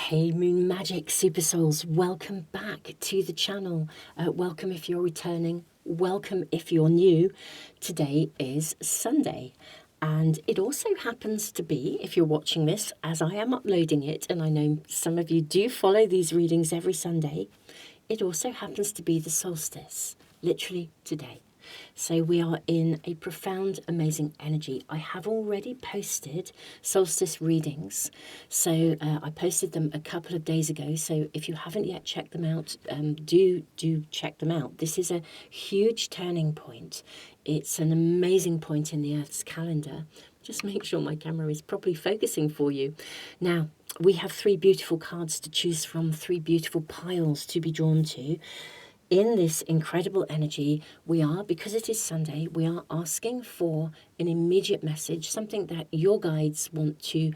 Hey Moon Magic Super Souls, welcome back to the channel. Welcome if you're returning, welcome if you're new. Today is Sunday, and it also happens to be, if you're watching this as I am uploading it, and I know some of you do follow these readings every Sunday, it also happens to be the solstice, literally today. So we are in a profound, amazing energy. I have already posted solstice readings. So I posted them a couple of days ago. So if you haven't yet checked them out, do check them out. This is a huge turning point. It's an amazing point in the Earth's calendar. Just make sure my camera is properly focusing for you. Now, we have three beautiful cards to choose from, three beautiful piles to be drawn to. In this incredible energy, we are, because it is Sunday, we are asking for an immediate message, something that your guides want to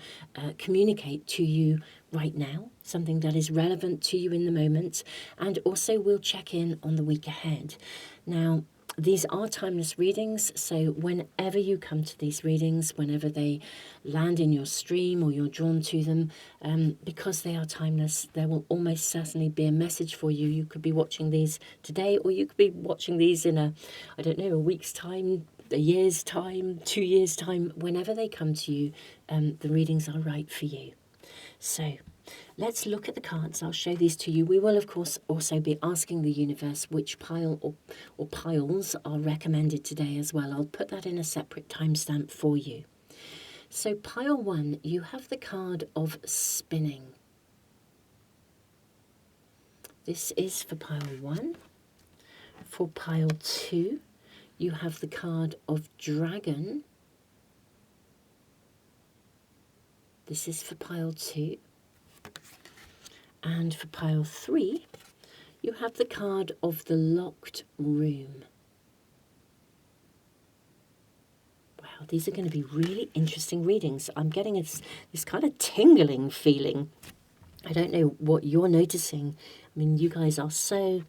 communicate to you right now, something that is relevant to you in the moment, and also we'll check in on the week ahead. Now, these are timeless readings, so whenever you come to these readings, whenever they land in your stream or you're drawn to them, because they are timeless, there will almost certainly be a message for you. You could be watching these today, or you could be watching these in a week's time, a year's time, 2 years' time. Whenever they come to you, the readings are right for you. So let's look at the cards. I'll show these to you. We will, of course, also be asking the universe which pile or piles are recommended today as well. I'll put that in a separate timestamp for you. So pile 1, you have the card of spinning. This is for pile 1. For pile 2, you have the card of dragon. This is for pile 2. And for pile 3, you have the card of the locked room. Wow, these are going to be really interesting readings. I'm getting this kind of tingling feeling. I don't know what you're noticing. I mean, you guys are so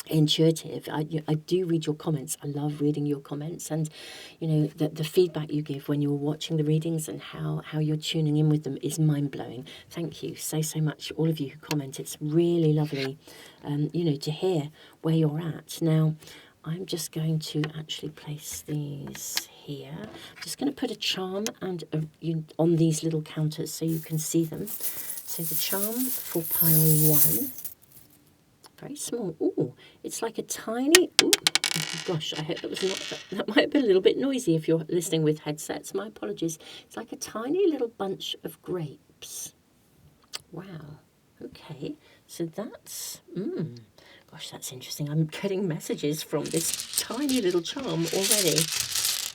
intuitive. I do read your comments. I love reading your comments, and you know the feedback you give when you're watching the readings and how you're tuning in with them is mind-blowing. Thank you so much, all of you who comment. It's really lovely to hear where you're at. Now I'm just going to actually place these here. I'm just going to put a charm and on these little counters so you can see them. So the charm for pile 1, very small. Oh, it's like a tiny, oh gosh, I hope that might be a little bit noisy if you're listening with headsets. My apologies. It's like a tiny little bunch of grapes. Wow. Okay, so that's, gosh, that's interesting. I'm getting messages from this tiny little charm already.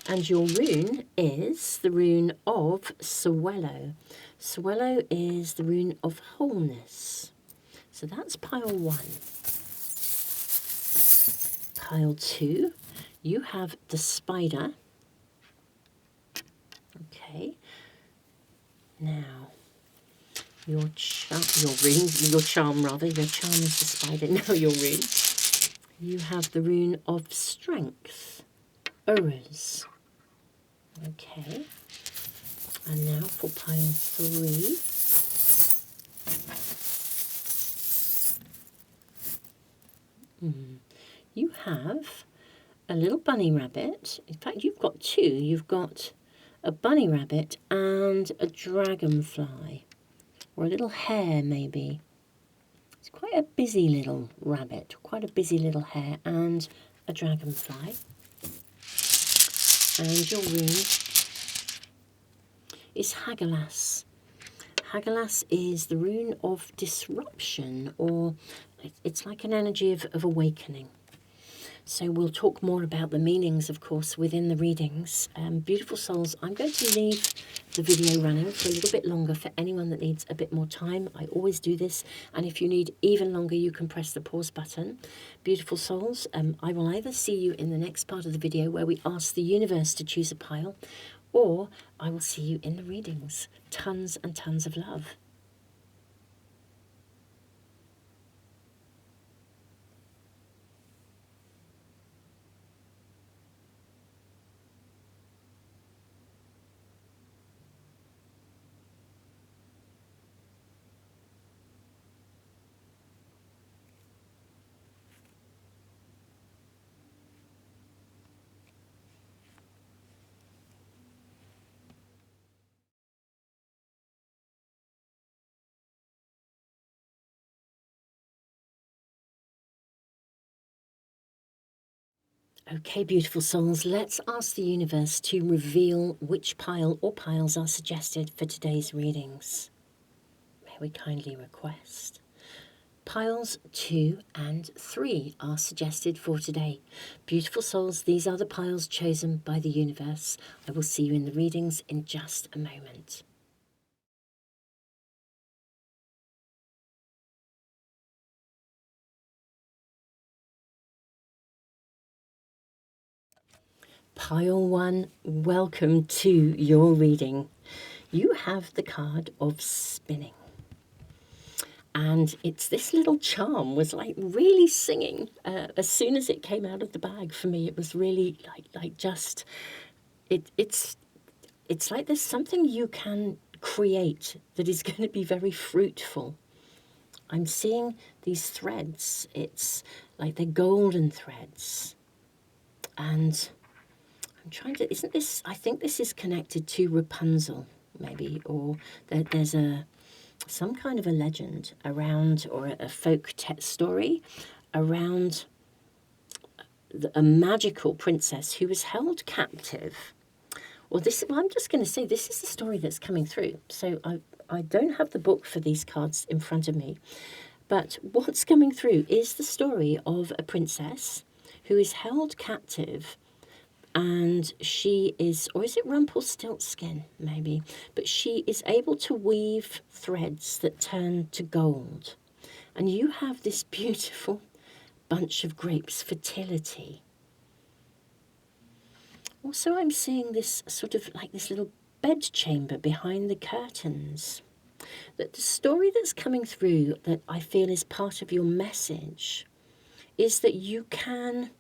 And your rune is the rune of Swallow. Swallow is the rune of wholeness. So that's pile 1. Pile 2, you have the spider. Okay. Now, your charm is the spider. Now your rune. You have the rune of strength. Uruz. Okay. And now for pile 3. You have a little bunny rabbit. In fact, you've got 2. You've got a bunny rabbit and a dragonfly, or a little hare maybe. It's quite a busy little rabbit, quite a busy little hare, and a dragonfly. And your rune is Hagalaz. Hagalaz is the rune of disruption, or it's like an energy of awakening. So we'll talk more about the meanings, of course, within the readings. Beautiful souls, I'm going to leave the video running for a little bit longer for anyone that needs a bit more time. I always do this, and if you need even longer, you can press the pause button. Beautiful souls, I will either see you in the next part of the video where we ask the universe to choose a pile, or I will see you in the readings. Tons and tons of love. Okay, beautiful souls, let's ask the universe to reveal which pile or piles are suggested for today's readings. May we kindly request. Piles 2 and 3 are suggested for today. Beautiful souls, these are the piles chosen by the universe. I will see you in the readings in just a moment. Pile 1, welcome to your reading. You have the card of spinning. And it's this little charm was like really singing as soon as it came out of the bag. For me, it was really it's like there's something you can create that is going to be very fruitful. I'm seeing these threads. It's like they're golden threads. And I'm trying to, isn't this, I think this is connected to Rapunzel, maybe, or there's some kind of a legend around, or a folk story around a magical princess who was held captive. Well, I'm just going to say this is the story that's coming through. So I don't have the book for these cards in front of me, but what's coming through is the story of a princess who is held captive, and she is, or is it Rumpelstiltskin maybe, but she is able to weave threads that turn to gold. And you have this beautiful bunch of grapes, fertility. Also, I'm seeing this sort of like this little bedchamber behind the curtains. That the story that's coming through that I feel is part of your message is that you can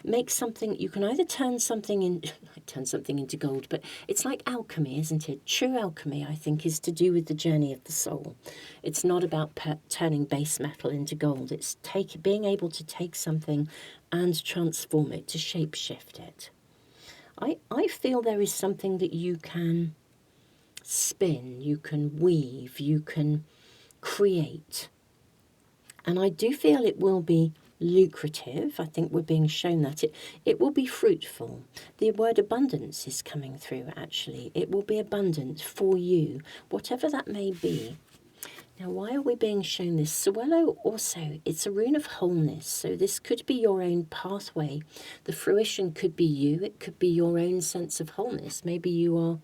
make something, you can either turn something into gold, but it's like alchemy, isn't it? True alchemy, I think, is to do with the journey of the soul. It's not about turning base metal into gold. It's being able to take something and transform it, to shape shift it. I feel there is something that you can spin, you can weave, you can create. And I do feel it will be lucrative. I think we're being shown that it will be fruitful. The word abundance is coming through, actually. It will be abundant for you, whatever that may be. Now, why are we being shown this? Suelo also, it's a rune of wholeness. So this could be your own pathway. The fruition could be you. It could be your own sense of wholeness. Maybe you are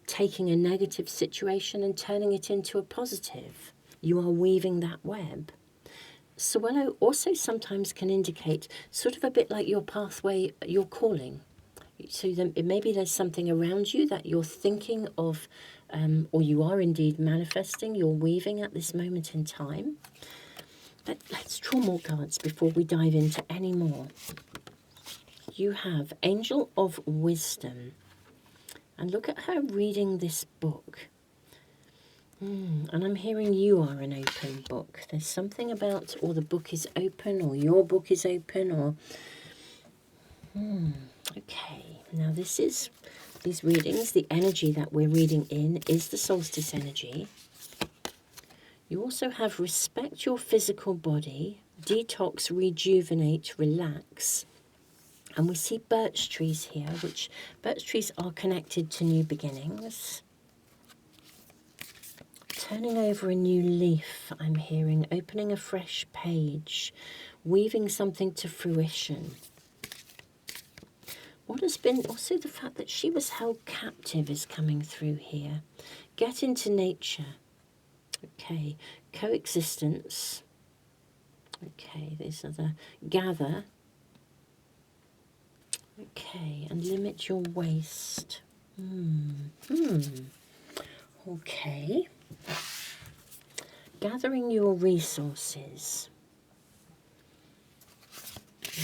taking a negative situation and turning it into a positive. You are weaving that web. Suelo also sometimes can indicate sort of a bit like your pathway, your calling. So maybe there's something around you that you're thinking of, or you are indeed manifesting, you're weaving at this moment in time. But let's draw more cards before we dive into any more. You have Angel of Wisdom. And look at her reading this book. And I'm hearing you are an open book. There's something about, or the book is open, or your book is open, or... Okay, now these readings, the energy that we're reading in is the solstice energy. You also have respect your physical body, detox, rejuvenate, relax. And we see birch trees here, which birch trees are connected to new beginnings. Turning over a new leaf, I'm hearing, opening a fresh page, weaving something to fruition. What has been, also the fact that she was held captive is coming through here. Get into nature. Okay, coexistence. Okay, these are the gather. Okay, and limit your waste. Okay. Gathering your resources.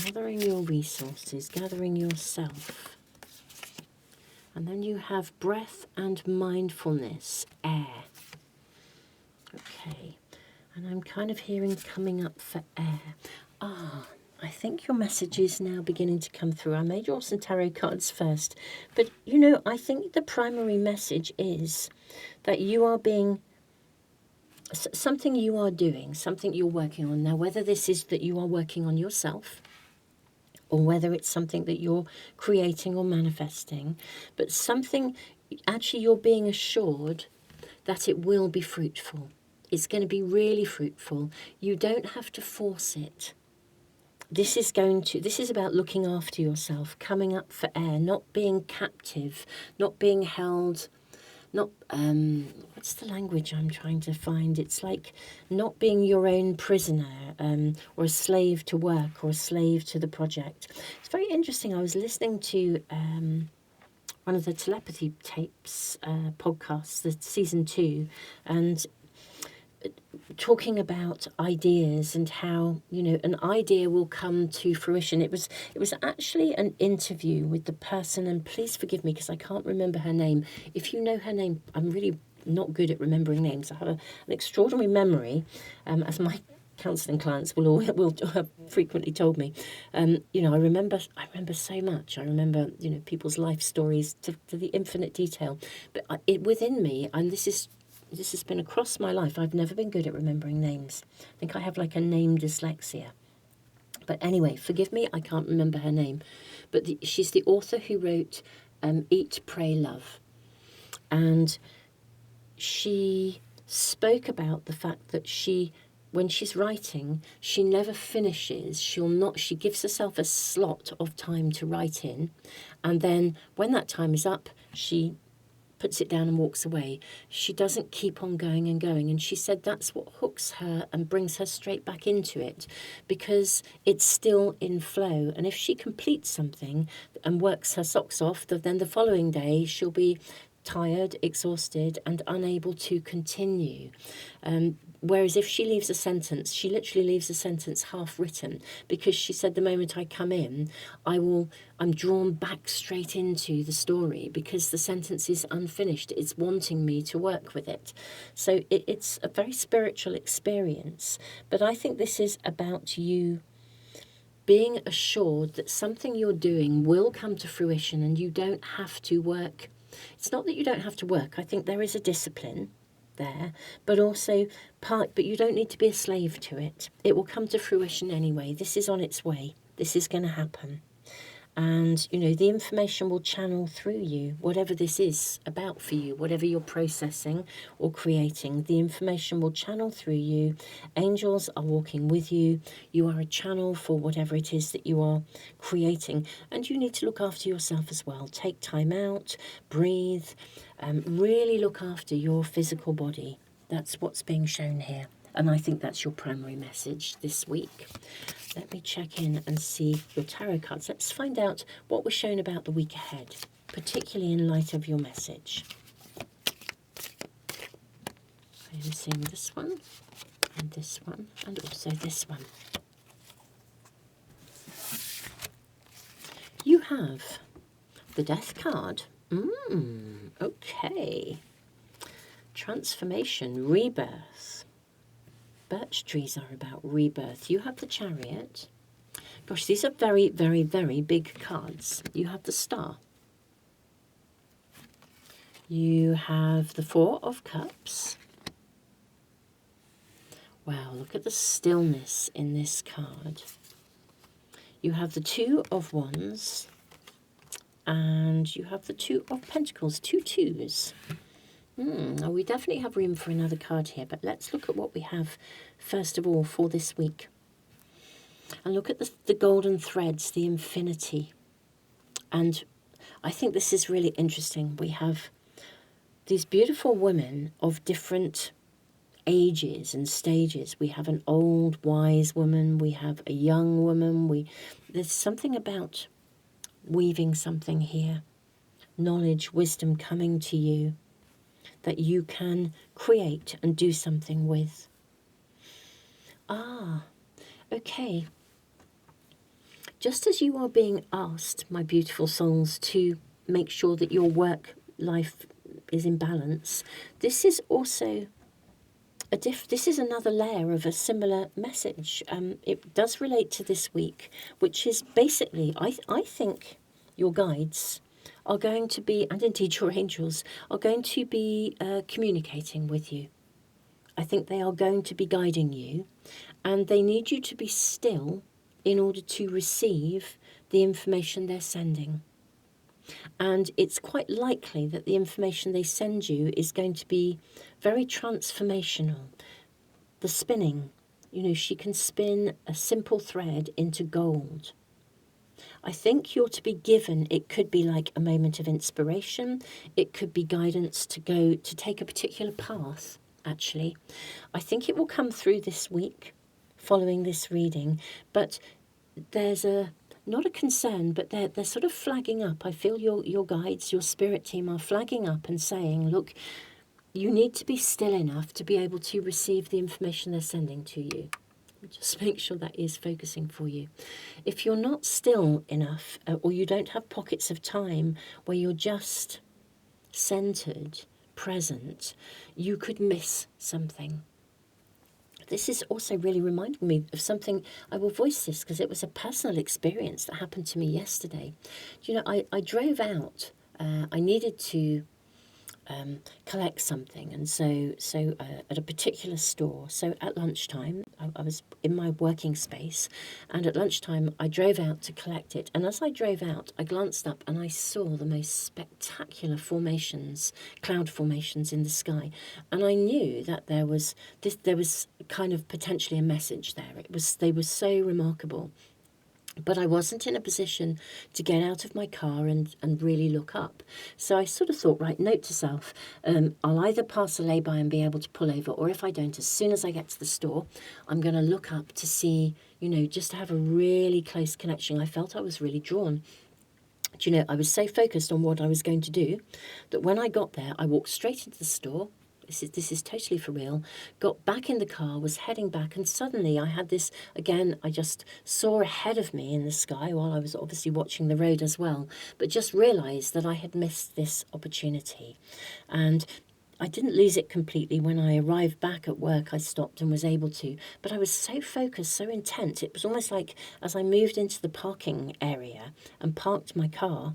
Gathering your resources, gathering yourself. And then you have breath and mindfulness, air. Okay. And I'm kind of hearing coming up for air. I think your message is now beginning to come through. I may draw some tarot cards first. But, you know, I think the primary message is that you are being... something you are doing, something you're working on. Now, whether this is that you are working on yourself, or whether it's something that you're creating or manifesting, but something actually you're being assured that it will be fruitful. It's going to be really fruitful. You don't have to force it. This is about looking after yourself, coming up for air, not being captive, not being held, not, what's the language I'm trying to find? It's like not being your own prisoner, or a slave to work or a slave to the project. It's very interesting. I was listening to one of the telepathy tapes, podcasts, the season 2, and talking about ideas and how, an idea will come to fruition. It was actually an interview with the person, and please forgive me because I can't remember her name. If you know her name, I'm really not good at remembering names. I have an extraordinary memory, as my counselling clients will have frequently told me. I remember so much. I remember people's life stories to the infinite detail. But within me, and this has been across my life, I've never been good at remembering names. I think I have like a name dyslexia. But anyway, forgive me, I can't remember her name. But she's the author who wrote Eat, Pray, Love. And she spoke about the fact that when she's writing, she never finishes. She gives herself a slot of time to write in. And then when that time is up, she puts it down and walks away. She doesn't keep on going and going. And she said that's what hooks her and brings her straight back into it, because it's still in flow. And if she completes something and works her socks off, then the following day she'll be tired, exhausted, and unable to continue. Whereas if she leaves a sentence, she literally leaves a sentence half written, because she said the moment I come in, I'm drawn back straight into the story because the sentence is unfinished. It's wanting me to work with it. So it's a very spiritual experience. But I think this is about you being assured that something you're doing will come to fruition and you don't have to work. It's not that you don't have to work. I think there is a discipline there, but you don't need to be a slave to it. It will come to fruition anyway. This is on its way. This is going to happen. And, the information will channel through you, whatever this is about for you, whatever you're processing or creating, the information will channel through you. Angels are walking with you. You are a channel for whatever it is that you are creating. And you need to look after yourself as well. Take time out, breathe, really look after your physical body. That's what's being shown here. And I think that's your primary message this week. Let me check in and see your tarot cards. Let's find out what we're shown about the week ahead, particularly in light of your message. I'm seeing this one, and also this one. You have the Death card. Okay. Transformation, rebirth. Birch trees are about rebirth. You have the Chariot. Gosh, these are very, very, very big cards. You have the Star. You have the Four of Cups. Wow, look at the stillness in this card. You have the Two of Wands. And you have the Two of Pentacles, two twos. We definitely have room for another card here, but let's look at what we have first of all for this week. And look at the golden threads, the infinity. And I think this is really interesting. We have these beautiful women of different ages and stages. We have an old, wise woman. We have a young woman. There's something about weaving something here. Knowledge, wisdom coming to you that you can create and do something with. Okay. Just as you are being asked, my beautiful souls, to make sure that your work life is in balance, this is also this is another layer of a similar message. It does relate to this week, which is basically, I think your guides are going to be, and indeed your angels, are going to be communicating with you. I think they are going to be guiding you, and they need you to be still in order to receive the information they're sending. And it's quite likely that the information they send you is going to be very transformational. The spinning, she can spin a simple thread into gold. I think you're to be given, it could be like a moment of inspiration. It could be guidance to take a particular path, actually. I think it will come through this week following this reading, but there's not a concern, but they're sort of flagging up. I feel your guides, your spirit team are flagging up and saying, look, you need to be still enough to be able to receive the information they're sending to you. Just make sure that is focusing for you. If you're not still enough, or you don't have pockets of time where you're just centered, present, you could miss something. This is also really reminding me of something. I will voice this because it was a personal experience that happened to me yesterday. I drove out. I needed to collect something, and so at a particular store. So at lunchtime, I was in my working space, and at lunchtime I drove out to collect it. And as I drove out, I glanced up and I saw the most spectacular cloud formations in the sky, and I knew that there was kind of potentially a message there. They were so remarkable. But I wasn't in a position to get out of my car and really look up. So I sort of thought, right, note to self, I'll either pass a lay-by and be able to pull over, or if I don't, as soon as I get to the store, I'm going to look up to see, just to have a really close connection. I felt I was really drawn. I was so focused on what I was going to do that when I got there, I walked straight into the store. This is totally for real. Got back in the car, was heading back, and suddenly I had this, again, I just saw ahead of me in the sky while I was obviously watching the road as well, but just realised that I had missed this opportunity. And I didn't lose it completely. When I arrived back at work, I stopped and was able to, but I was so focused, so intent. It was almost like as I moved into the parking area and parked my car,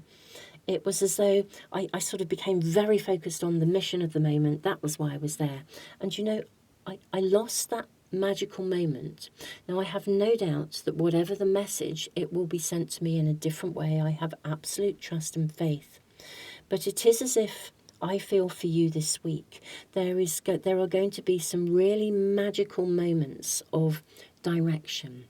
it was as though I sort of became very focused on the mission of the moment. That was why I was there. And I lost that magical moment. Now, I have no doubt that whatever the message, it will be sent to me in a different way. I have absolute trust and faith. But it is as if I feel for you this week, there are going to be some really magical moments of direction.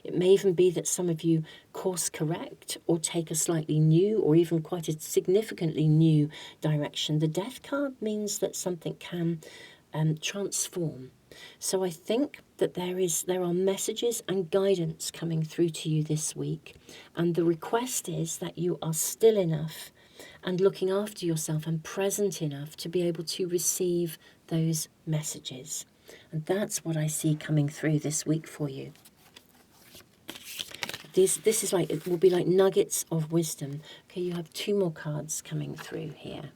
It may even be that some of you course correct or take a slightly new or even quite a significantly new direction. The Death card means that something can transform. So I think that there are messages and guidance coming through to you this week. And the request is that you are still enough and looking after yourself and present enough to be able to receive those messages. And that's what I see coming through this week for you. This is it will be like nuggets of wisdom. Okay, you have two more cards coming through here.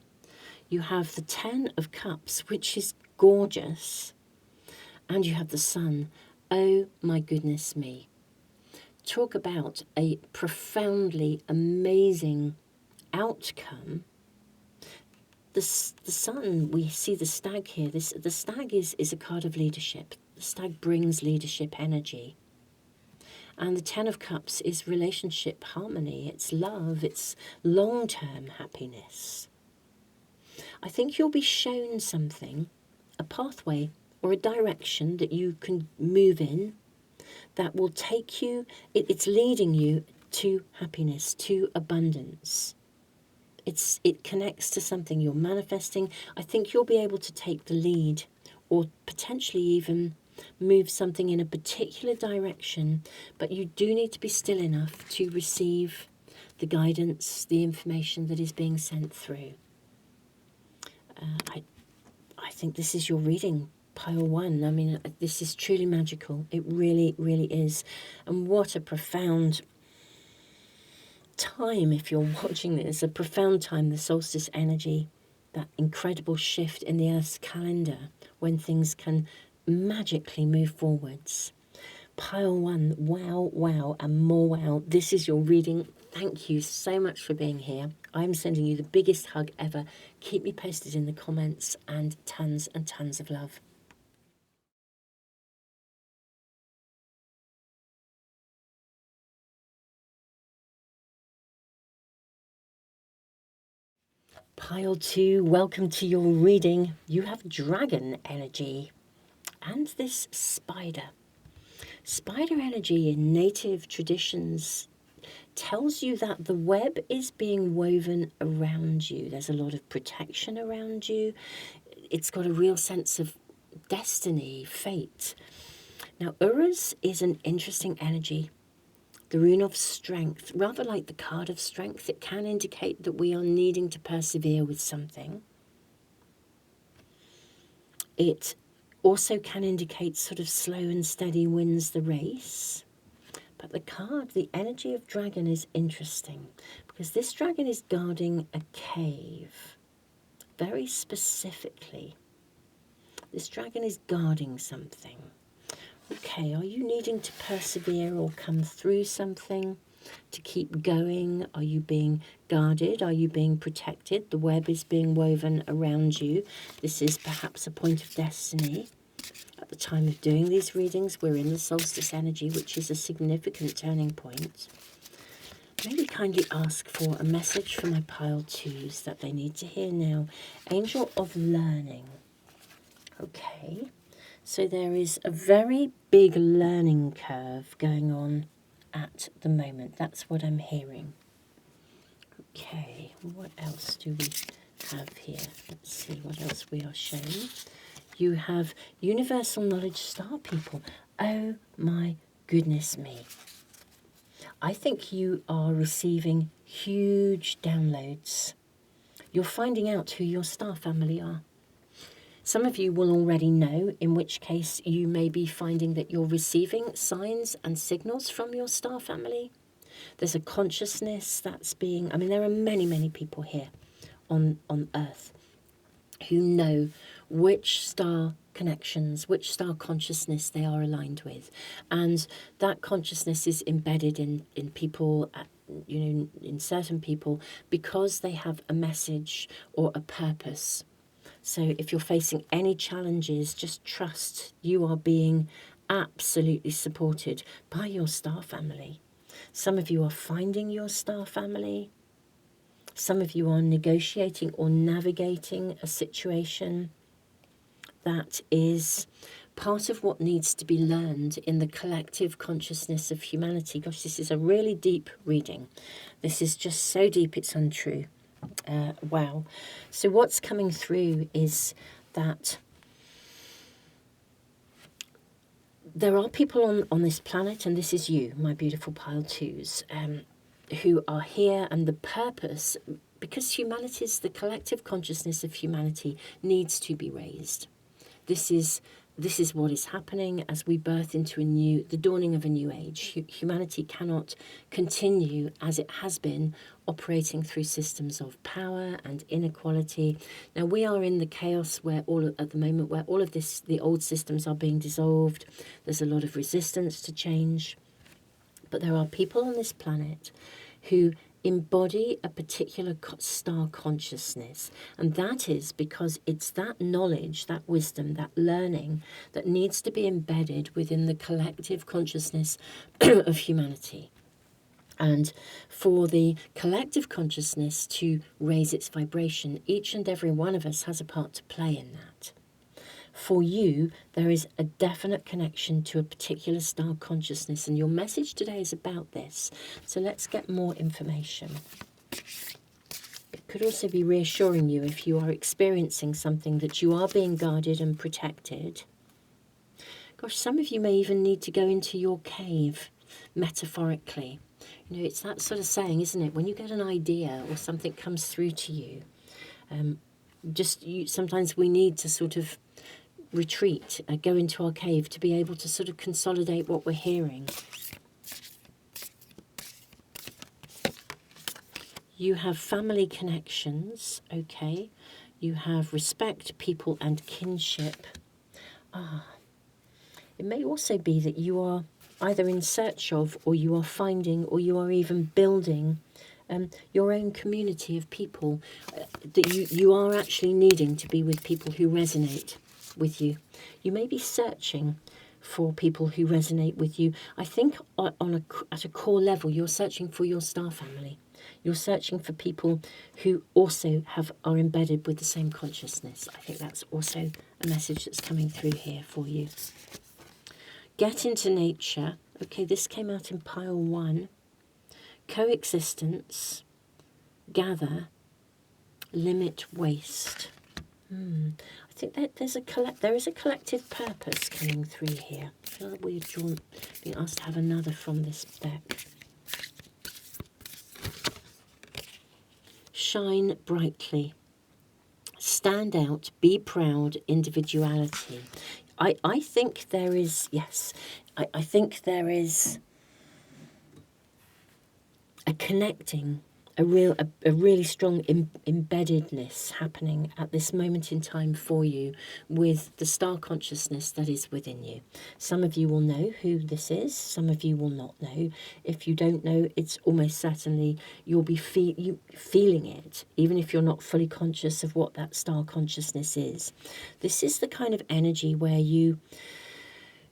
You have the 10 of Cups, which is gorgeous, and you have the Sun. Oh my goodness me. Talk about a profoundly amazing outcome. The Sun, we see the Stag here. The Stag is a card of leadership. The Stag brings leadership energy. And the 10 of Cups is relationship harmony, it's love, it's long-term happiness. I think you'll be shown something, a pathway or a direction that you can move in that will take you, it's leading you to happiness, to abundance. It connects to something you're manifesting. I think you'll be able to take the lead or potentially even move something in a particular direction, but you do need to be still enough to receive the guidance, the information that is being sent through. I think this is your reading, pile one. I mean, this is truly magical. It really, really is. And what a profound time, if you're watching this, a profound time, the solstice energy, that incredible shift in the Earth's calendar when things can magically move forwards. Pile one, wow, wow, and more wow. This is your reading. Thank you so much for being here. I'm sending you the biggest hug ever. Keep me posted in the comments, and tons of love. Pile 2, welcome to your reading. You have dragon energy and this spider. Spider energy in native traditions tells you that the web is being woven around you. There's a lot of protection around you. It's got a real sense of destiny, fate. Now, Uruz is an interesting energy. The rune of strength, rather like the card of strength, it can indicate that we are needing to persevere with something. It also can indicate sort of slow and steady wins the race. But the card, the energy of dragon, is interesting because this dragon is guarding a cave. Very specifically, this dragon is guarding something. Okay, are you needing to persevere or come through something, to keep going? Are you being guarded? Are you being protected? The web is being woven around you. This is perhaps a point of destiny. At the time of doing these readings, we're in the solstice energy, which is a significant turning point. Maybe kindly ask for a message from my pile 2s that they need to hear now. Angel of learning. Okay. So there is a very big learning curve going on at the moment. That's what I'm hearing. Okay, what else do we have here? Let's see what else we are shown. You have universal knowledge star people. Oh my goodness me. I think you are receiving huge downloads. You're finding out who your star family are. Some of you will already know, in which case you may be finding that you're receiving signs and signals from your star family. There's a consciousness that's being, there are many, many people here on Earth who know which star connections, which star consciousness they are aligned with. And that consciousness is embedded in people, in certain people, because they have a message or a purpose. So if you're facing any challenges, just trust you are being absolutely supported by your star family. Some of you are finding your star family. Some of you are negotiating or navigating a situation that is part of what needs to be learned in the collective consciousness of humanity. Gosh, this is a really deep reading. This is just so deep it's untrue. Wow. So what's coming through is that there are people on this planet, and this is you, my beautiful pile 2s, who are here, and the purpose, because humanity's, the collective consciousness of humanity needs to be raised. This is what is happening as we birth into the dawning of a new age. Humanity cannot continue as it has been, operating through systems of power and inequality. Now we are in the chaos at the moment where all of this, the old systems are being dissolved. There's a lot of resistance to change. But there are people on this planet who embody a particular star consciousness, and that is because it's that knowledge, that wisdom, that learning that needs to be embedded within the collective consciousness of humanity. And for the collective consciousness to raise its vibration, each and every one of us has a part to play in that. For you, there is a definite connection to a particular star consciousness, and your message today is about this. So let's get more information. It could also be reassuring you if you are experiencing something that you are being guarded and protected. Gosh, some of you may even need to go into your cave, metaphorically. It's that sort of saying, isn't it? When you get an idea or something comes through to you, sometimes we need to sort of retreat, go into our cave to be able to sort of consolidate what we're hearing. You have family connections, okay? You have respect, people, and kinship. It may also be that you are either in search of, or you are finding, or you are even building your own community of people, that you are actually needing to be with people who resonate with you. You may be searching for people who resonate with you. I think at a core level, you're searching for your star family. You're searching for people who also are embedded with the same consciousness. I think that's also a message that's coming through here for you. Get into nature. Okay, this came out in pile 1. Coexistence, gather, limit waste. I think that there is a collective purpose coming through here. I feel that we're being asked to have another from this deck. Shine brightly. Stand out, be proud, individuality. I think there is, yes, I think there is a connecting, a really strong embeddedness happening at this moment in time for you with the star consciousness that is within you. Some of you will know who this is, some of you will not know. If you don't know, it's almost certainly you'll be feeling it, even if you're not fully conscious of what that star consciousness is. This is the kind of energy where you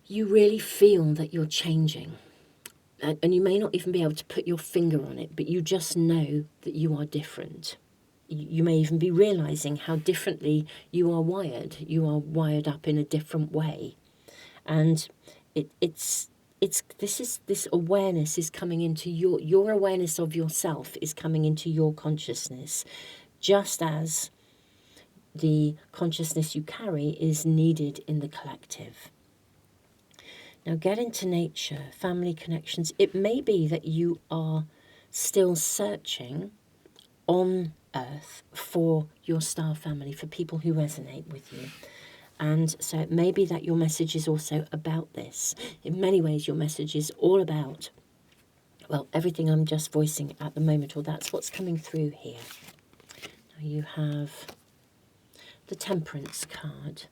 really feel that you're changing. And you may not even be able to put your finger on it, but you just know that you are different. You may even be realizing how differently you are wired. You are wired up in a different way. And this awareness is coming into your awareness of yourself is coming into your consciousness, just as the consciousness you carry is needed in the collective. Now get into nature, family connections. It may be that you are still searching on Earth for your star family, for people who resonate with you. And so it may be that your message is also about this. In many ways, your message is all about, well, everything I'm just voicing at the moment, or that's what's coming through here. Now you have the Temperance card.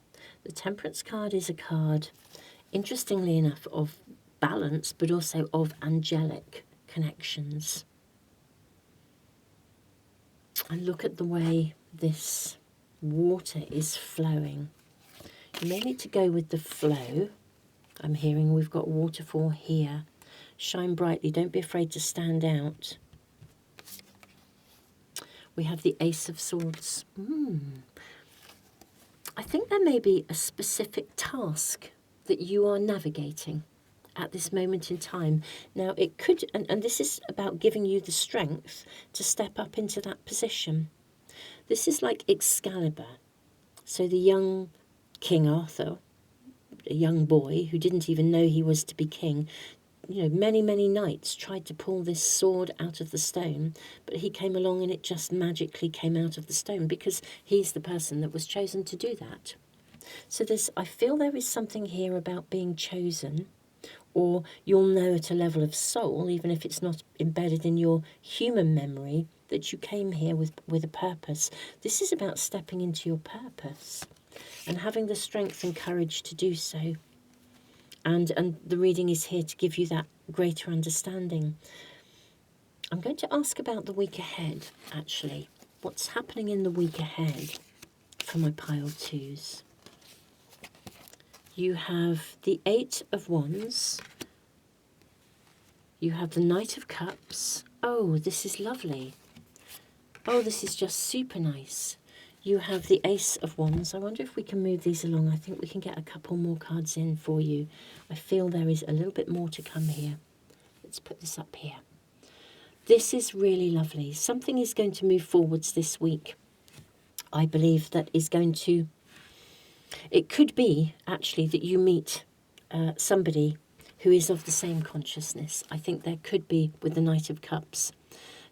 The Temperance card is a card, interestingly enough, of balance, but also of angelic connections. And look at the way this water is flowing. You may need to go with the flow. I'm hearing we've got waterfall here. Shine brightly, don't be afraid to stand out. We have the Ace of Swords. I think there may be a specific task that you are navigating at this moment in time. Now it could, and this is about giving you the strength to step up into that position. This is like Excalibur. So the young King Arthur, a young boy who didn't even know he was to be king, many knights tried to pull this sword out of the stone, but he came along and it just magically came out of the stone because he's the person that was chosen to do that. So I feel there is something here about being chosen, or you'll know at a level of soul, even if it's not embedded in your human memory, that you came here with a purpose. This is about stepping into your purpose and having the strength and courage to do so. And the reading is here to give you that greater understanding. I'm going to ask about the week ahead, actually. What's happening in the week ahead for my pile 2s? You have the 8 of Wands. You have the Knight of Cups. Oh, this is lovely. Oh, this is just super nice. You have the Ace of Wands. I wonder if we can move these along. I think we can get a couple more cards in for you. I feel there is a little bit more to come here. Let's put this up here. This is really lovely. Something is going to move forwards this week. I believe that is going to... It could be, actually, that you meet somebody who is of the same consciousness. I think there could be, with the Knight of Cups,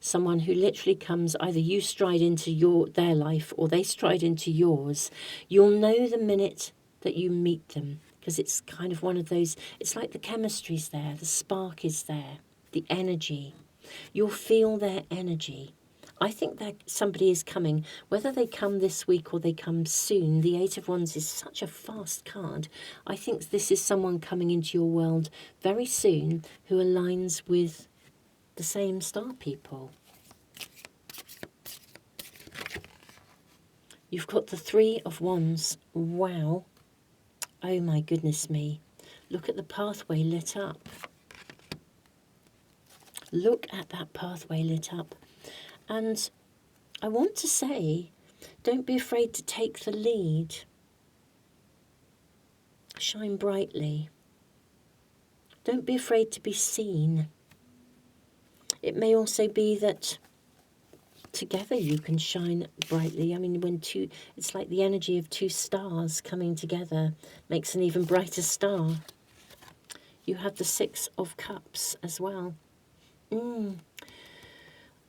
someone who literally comes, either you stride into their life or they stride into yours. You'll know the minute that you meet them, because it's kind of one of those, it's like the chemistry's there, the spark is there, the energy. You'll feel their energy. I think that somebody is coming, whether they come this week or they come soon. The 8 of Wands is such a fast card. I think this is someone coming into your world very soon who aligns with the same star people. You've got the 3 of Wands. Wow. Oh my goodness me. Look at the pathway lit up. Look at that pathway lit up. And I want to say, don't be afraid to take the lead. Shine brightly. Don't be afraid to be seen. It may also be that together you can shine brightly. I mean, it's like the energy of two stars coming together makes an even brighter star. You have the Six of Cups as well.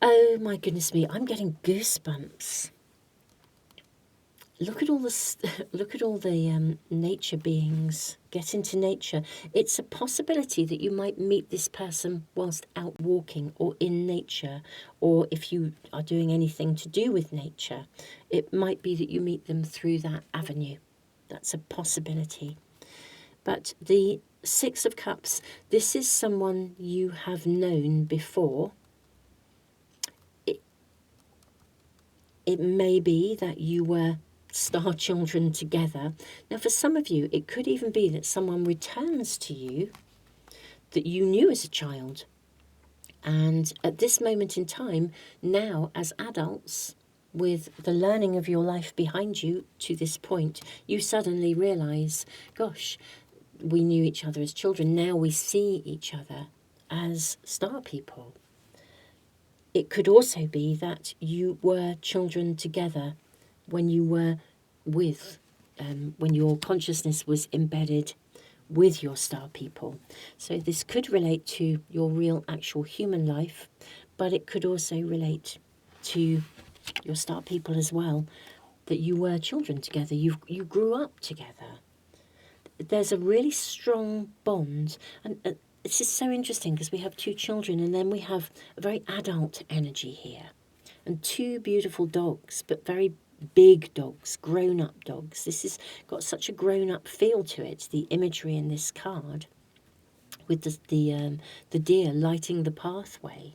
Oh my goodness me, I'm getting goosebumps. Look at all the nature beings. Get into nature. It's a possibility that you might meet this person whilst out walking or in nature, or if you are doing anything to do with nature, it might be that you meet them through that avenue. That's a possibility. But the Six of Cups, this is someone you have known before. It may be that you were star children together. Now, for some of you, it could even be that someone returns to you that you knew as a child. And at this moment in time, now as adults, with the learning of your life behind you to this point, you suddenly realize, gosh, we knew each other as children. Now we see each other as star people. It could also be that you were children together when you were when your consciousness was embedded with your star people. So this could relate to your real actual human life, but it could also relate to your star people as well, that you were children together, you grew up together. There's a really strong bond, and it's just so interesting because we have two children and then we have a very adult energy here, and two beautiful dogs, but very big dogs, grown-up dogs. This has got such a grown-up feel to it, the imagery in this card, with the deer lighting the pathway.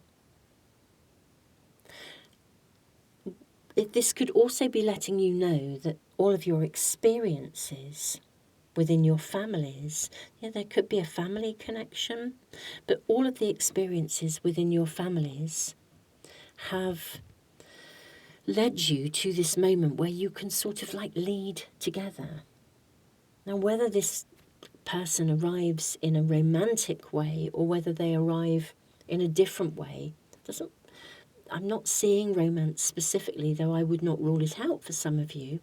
This could also be letting you know that all of your experiences within your families, there could be a family connection, but all of the experiences within your families have led you to this moment where you can sort of like lead together. Now, whether this person arrives in a romantic way or whether they arrive in a different way, I'm not seeing romance specifically, though I would not rule it out for some of you.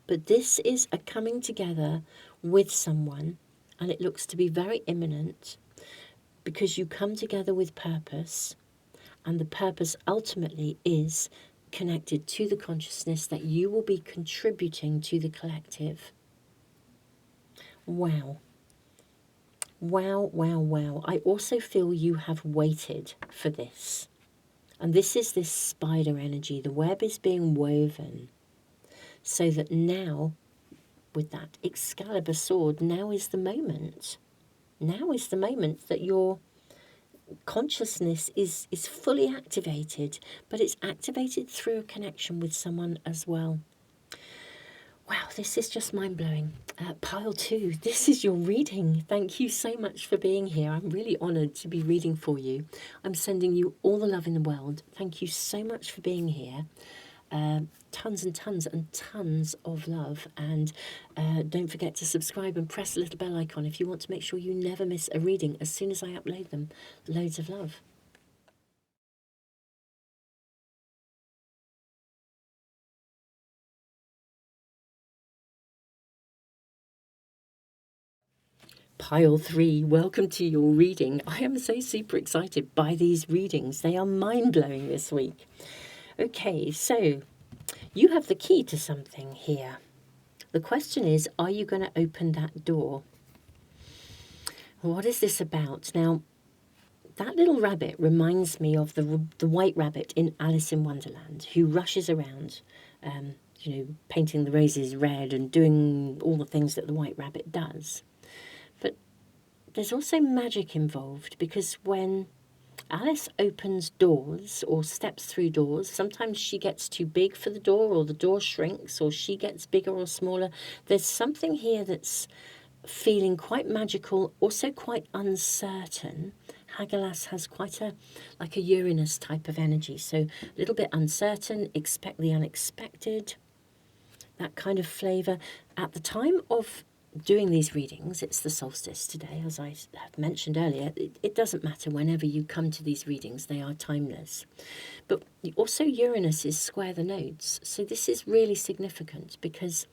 But this is a coming together with someone, and it looks to be very imminent because you come together with purpose, and the purpose ultimately is connected to the consciousness that you will be contributing to the collective. Wow. Wow, wow, wow. I also feel you have waited for this. And this is this spider energy. The web is being woven so that now, with that Excalibur sword, now is the moment. Now is the moment that your consciousness is fully activated, but it's activated through a connection with someone as well. Wow, this is just mind-blowing. Pile 2, this is your reading. Thank you so much for being here. I'm really honoured to be reading for you. I'm sending you all the love in the world. Thank you so much for being here. Tons and tons and tons of love. And don't forget to subscribe and press the little bell icon if you want to make sure you never miss a reading as soon as I upload them. Loads of love. Pile 3, welcome to your reading. I am so super excited by these readings. They are mind-blowing this week. Okay, so you have the key to something here. The question is, are you going to open that door? What is this about? Now, that little rabbit reminds me of the white rabbit in Alice in Wonderland, who rushes around, painting the roses red and doing all the things that the white rabbit does. But there's also magic involved, because when Alice opens doors or steps through doors, sometimes she gets too big for the door, or the door shrinks, or she gets bigger or smaller. There's something here that's feeling quite magical, also quite uncertain. Hagelas has quite like a Uranus type of energy, so a little bit uncertain, expect the unexpected, that kind of flavour. At the time of doing these readings, it's the solstice today, as I have mentioned earlier. It doesn't matter whenever you come to these readings, they are timeless. But also Uranus is square the nodes, so this is really significant because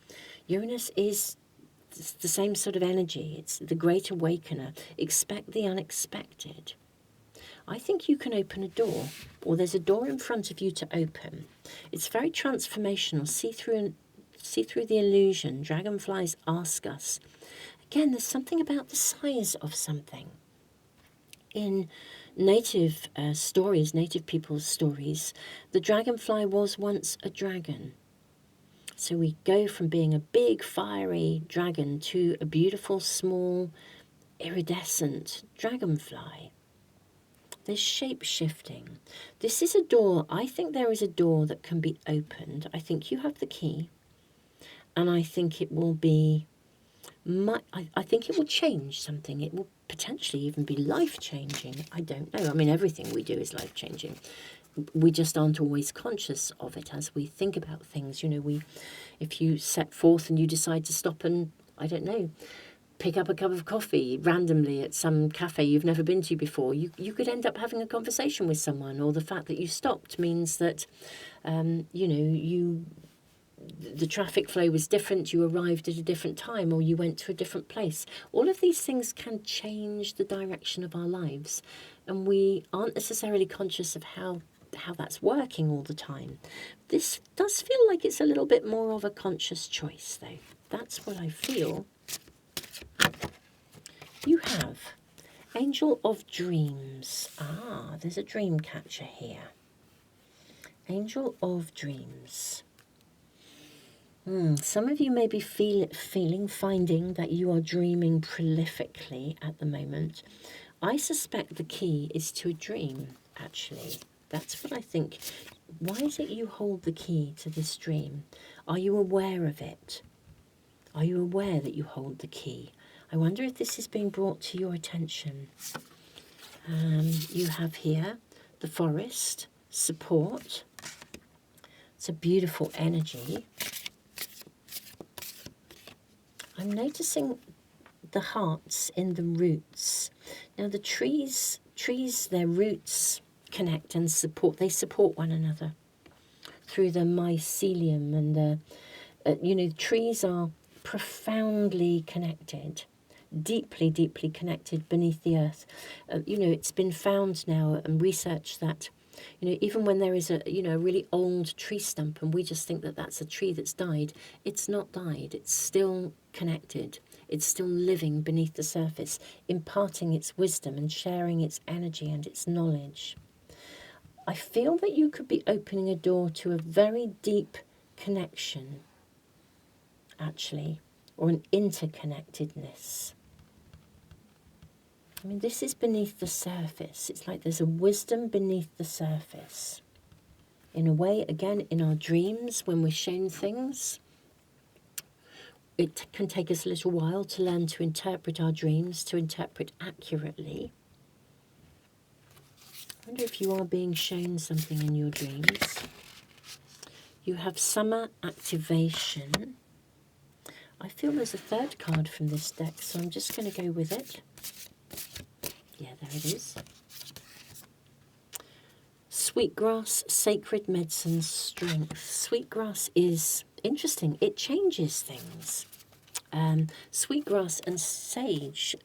Uranus is the same sort of energy. It's the great awakener. Expect the unexpected. I think you can open a door, or there's a door in front of you to open. It's very transformational. See through the illusion. Dragonflies ask us. Again, there's something about the size of something. In native stories, native people's stories, the dragonfly was once a dragon. So we go from being a big, fiery dragon to a beautiful, small, iridescent dragonfly. There's shape-shifting. This is a door. I think there is a door that can be opened. I think you have the key. And I think it will be... I think it will change something. It will potentially even be life-changing. I don't know. I mean, everything we do is life-changing. We just aren't always conscious of it as we think about things. You know, if you set forth and you decide to stop and, I don't know, pick up a cup of coffee randomly at some cafe you've never been to before, you could end up having a conversation with someone, or the fact that you stopped means that, you know, the traffic flow was different, you arrived at a different time, or you went to a different place. All of these things can change the direction of our lives, and we aren't necessarily conscious of how that's working all the time. This does feel like it's a little bit more of a conscious choice, though. That's what I feel. You have Angel of Dreams. Ah, there's a dream catcher here. Angel of Dreams. Some of you may be finding that you are dreaming prolifically at the moment. I suspect the key is to a dream, actually. That's what I think. Why is it you hold the key to this dream? Are you aware of it? Are you aware that you hold the key? I wonder if this is being brought to your attention. You have here the forest, support. It's a beautiful energy. I'm noticing the hearts in the roots. Now the trees, their roots connect and support. They support one another through the mycelium, and the trees are profoundly connected, deeply connected beneath the earth. It's been found now and researched that, even when there is a really old tree stump and we just think that that's a tree that's died, it's not died. It's still connected. It's still living beneath the surface, imparting its wisdom and sharing its energy and its knowledge. I feel that you could be opening a door to a very deep connection, actually, or an interconnectedness. I mean, this is beneath the surface. It's like there's a wisdom beneath the surface. In a way, again, in our dreams, when we're shown things, it can take us a little while to learn to interpret our dreams, to interpret accurately. I wonder if you are being shown something in your dreams. You have summer activation. I feel there's a third card from this deck, so I'm just going to go with it. Yeah, there it is. Sweetgrass, sacred medicine, strength. Sweetgrass is interesting. It changes things. Sweetgrass and sage,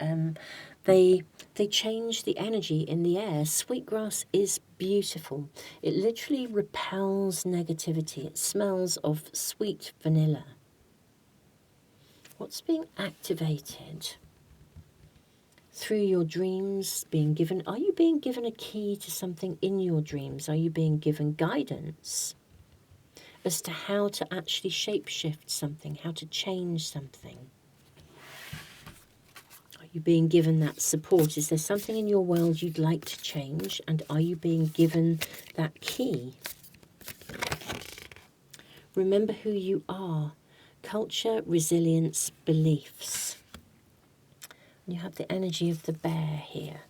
they change the energy in the air. Sweetgrass is beautiful. It literally repels negativity. It smells of sweet vanilla. What's being activated through your dreams? Being given? Are you being given a key to something in your dreams? Are you being given guidance as to how to actually shapeshift something, how to change something? Are you being given that support? Is there something in your world you'd like to change, and are you being given that key? Remember who you are. Culture, resilience, beliefs. You have the energy of the bear here.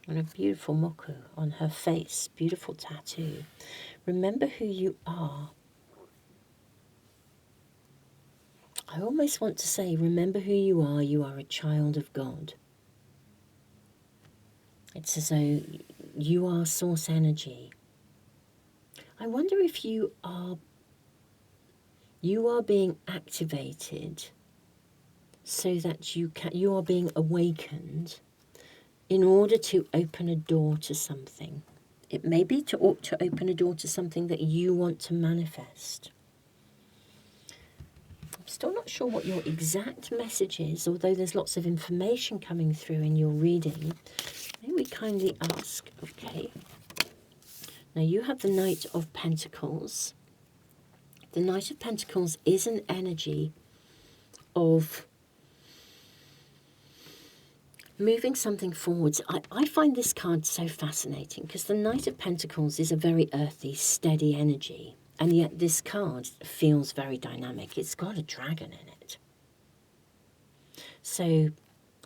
And a beautiful moku on her face, beautiful tattoo. Remember who you are. I almost want to say, remember who you are a child of God. It's as though you are source energy. I wonder if you are being activated so that you are being awakened in order to open a door to something. It may be to open a door to something that you want to manifest. I'm still not sure what your exact message is, although there's lots of information coming through in your reading. May we kindly ask, okay. Now you have the Knight of Pentacles. The Knight of Pentacles is an energy of moving something forwards. I find this card so fascinating because the Knight of Pentacles is a very earthy, steady energy. And yet this card feels very dynamic. It's got a dragon in it. So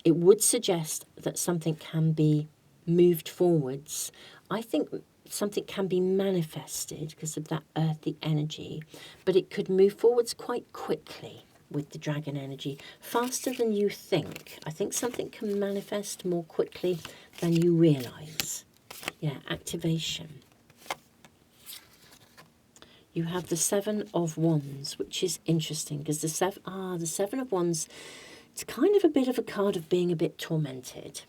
it would suggest that something can be moved forwards. I think something can be manifested because of that earthy energy, but it could move forwards quite quickly with the dragon energy, faster than you think. I think something can manifest more quickly than you realize. Yeah, activation. You have the Seven of Wands, which is interesting because the Seven of Wands, it's kind of a bit of a card of being a bit tormented.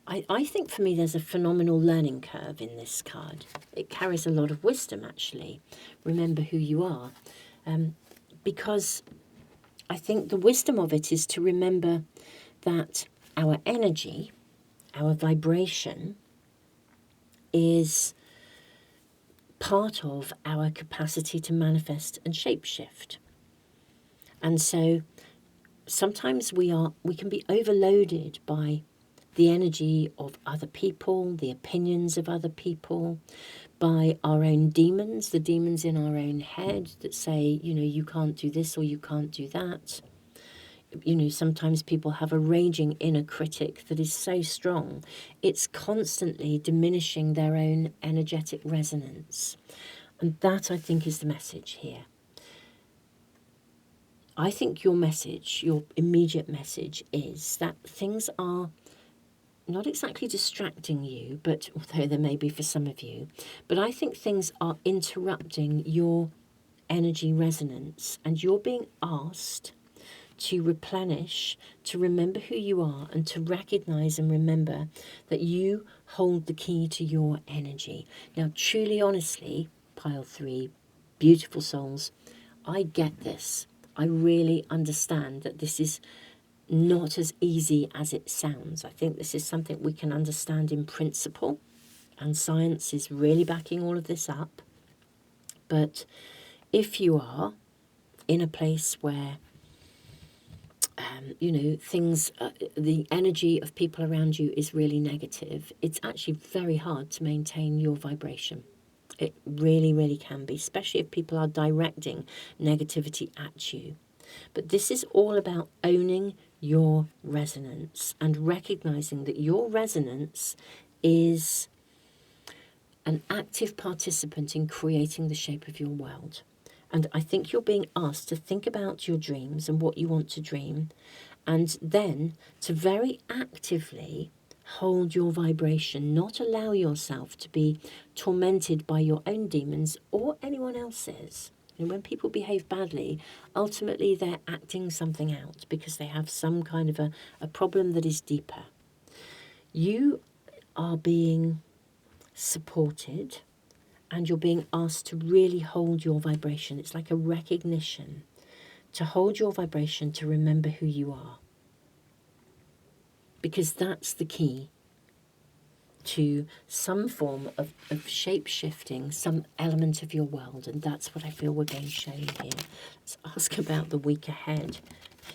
I think for me there's a phenomenal learning curve in this card. It carries a lot of wisdom, actually. Remember who you are. Because I think the wisdom of it is to remember that our energy, our vibration, is part of our capacity to manifest and shapeshift. And so sometimes we can be overloaded by the energy of other people, the opinions of other people, by our own demons, the demons in our own head that say, you can't do this or you can't do that. Sometimes people have a raging inner critic that is so strong, it's constantly diminishing their own energetic resonance. And that, I think, is the message here. I think your message, your immediate message, is that things are not exactly distracting you, but although there may be for some of you, but I think things are interrupting your energy resonance, and you're being asked to replenish, to remember who you are, and to recognize and remember that you hold the key to your energy. Now, truly, honestly, pile 3, beautiful souls, I get this. I really understand that this is not as easy as it sounds. I think this is something we can understand in principle, and science is really backing all of this up. But if you are in a place where the energy of people around you is really negative, it's actually very hard to maintain your vibration. It really, really can be, especially if people are directing negativity at you. But this is all about owning your resonance and recognizing that your resonance is an active participant in creating the shape of your world. And I think you're being asked to think about your dreams and what you want to dream, and then to very actively hold your vibration, not allow yourself to be tormented by your own demons or anyone else's. And when people behave badly, ultimately they're acting something out because they have some kind of a problem that is deeper. You are being supported, and you're being asked to really hold your vibration. It's like a recognition to hold your vibration, to remember who you are. Because that's the key to some form of shape-shifting some element of your world. And that's what I feel we're being shown here. Let's ask about the week ahead.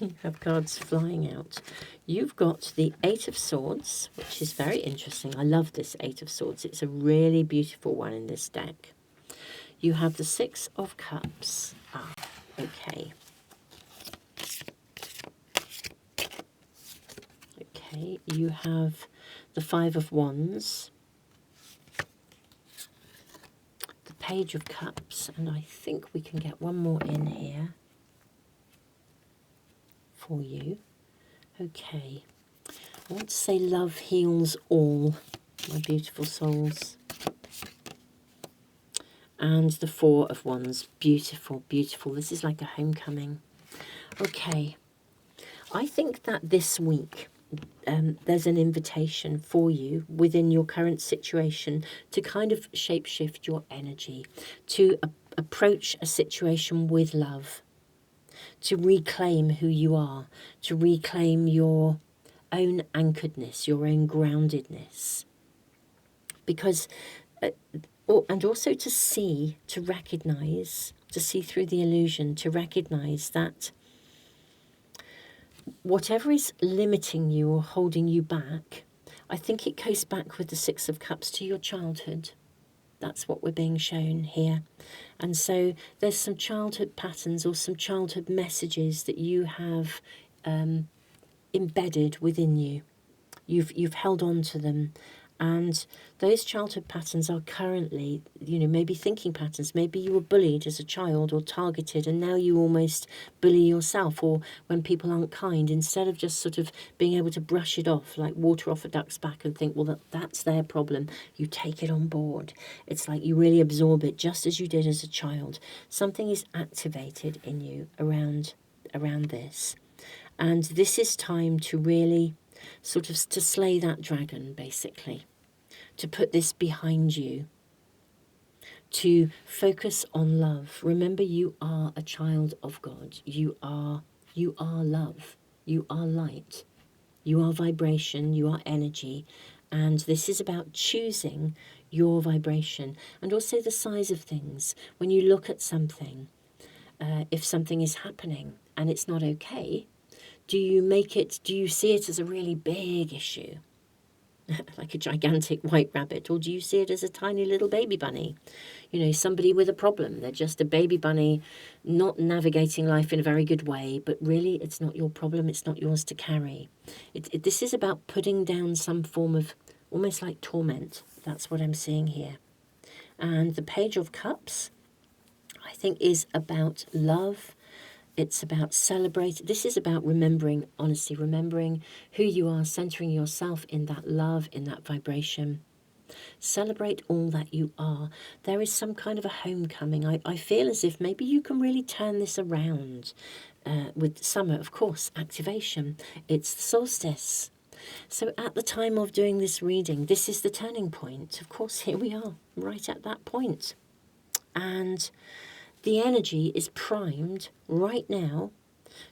You have cards flying out. You've got the Eight of Swords, which is very interesting. I love this Eight of Swords. It's a really beautiful one in this deck. You have the Six of Cups. Okay. Okay, you have the Five of Wands, the Page of Cups, and I think we can get one more in here for you. Okay. I want to say love heals all, my beautiful souls. And the Four of Wands. Beautiful, beautiful. This is like a homecoming. Okay. I think that this week there's an invitation for you within your current situation to kind of shapeshift your energy, to approach a situation with love, to reclaim who you are, to reclaim your own anchoredness, your own groundedness. Because, and also to see, to recognize, to see through the illusion, to recognize that whatever is limiting you or holding you back, I think it goes back with the Six of Cups to your childhood. That's what we're being shown here. And so there's some childhood patterns or some childhood messages that you have embedded within you. You've held on to them. And those childhood patterns are currently, maybe thinking patterns. Maybe you were bullied as a child or targeted, and now you almost bully yourself. Or when people aren't kind, instead of just sort of being able to brush it off, like water off a duck's back and think, well, that's their problem, you take it on board. It's like you really absorb it, just as you did as a child. Something is activated in you around this. And this is time to really sort of to slay that dragon, basically, to put this behind you, to focus on love. Remember, you are a child of God. You are love. You are light. You are vibration. You are energy. And this is about choosing your vibration and also the size of things. When you look at something, if something is happening and it's not okay, do you see it as a really big issue, like a gigantic white rabbit, or do you see it as a tiny little baby bunny? Somebody with a problem. They're just a baby bunny, not navigating life in a very good way, but really it's not your problem, it's not yours to carry. This is about putting down some form of almost like torment. That's what I'm seeing here. And the Page of Cups, I think, is about love. It's about celebrating. This is about remembering, honestly, remembering who you are, centering yourself in that love, in that vibration. Celebrate all that you are. There is some kind of a homecoming. I feel as if maybe you can really turn this around with summer, of course, activation. It's the solstice. So at the time of doing this reading, this is the turning point. Of course, here we are, right at that point. And the energy is primed right now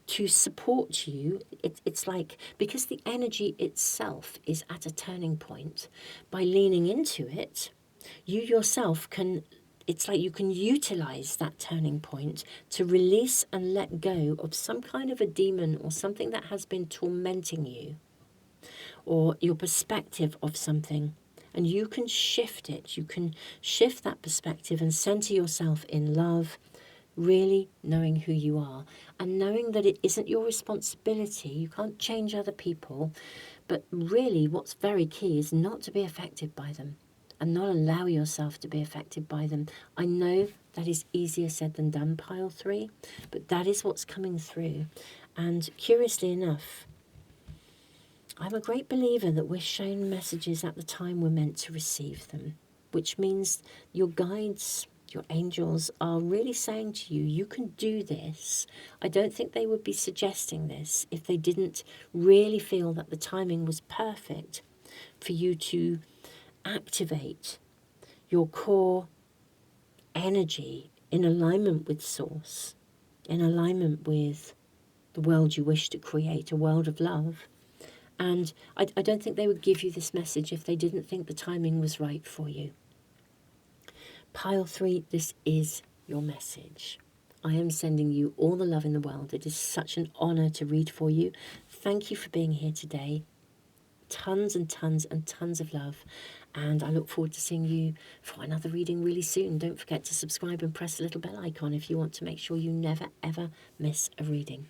to support you. It's like, because the energy itself is at a turning point, by leaning into it, you yourself can, it's like you can utilize that turning point to release and let go of some kind of a demon or something that has been tormenting you, or your perspective of something. And you can shift it. You can shift that perspective and center yourself in love, really knowing who you are and knowing that it isn't your responsibility. You can't change other people, but really what's very key is not to be affected by them and not allow yourself to be affected by them. I know that is easier said than done, pile 3, but that is what's coming through. And curiously enough, I'm a great believer that we're shown messages at the time we're meant to receive them, which means your guides, your angels are really saying to you, you can do this. I don't think they would be suggesting this if they didn't really feel that the timing was perfect for you to activate your core energy in alignment with Source, in alignment with the world you wish to create, a world of love. And I don't think they would give you this message if they didn't think the timing was right for you. Pile 3, this is your message. I am sending you all the love in the world. It is such an honor to read for you. Thank you for being here today. Tons and tons and tons of love. And I look forward to seeing you for another reading really soon. Don't forget to subscribe and press the little bell icon if you want to make sure you never, ever miss a reading.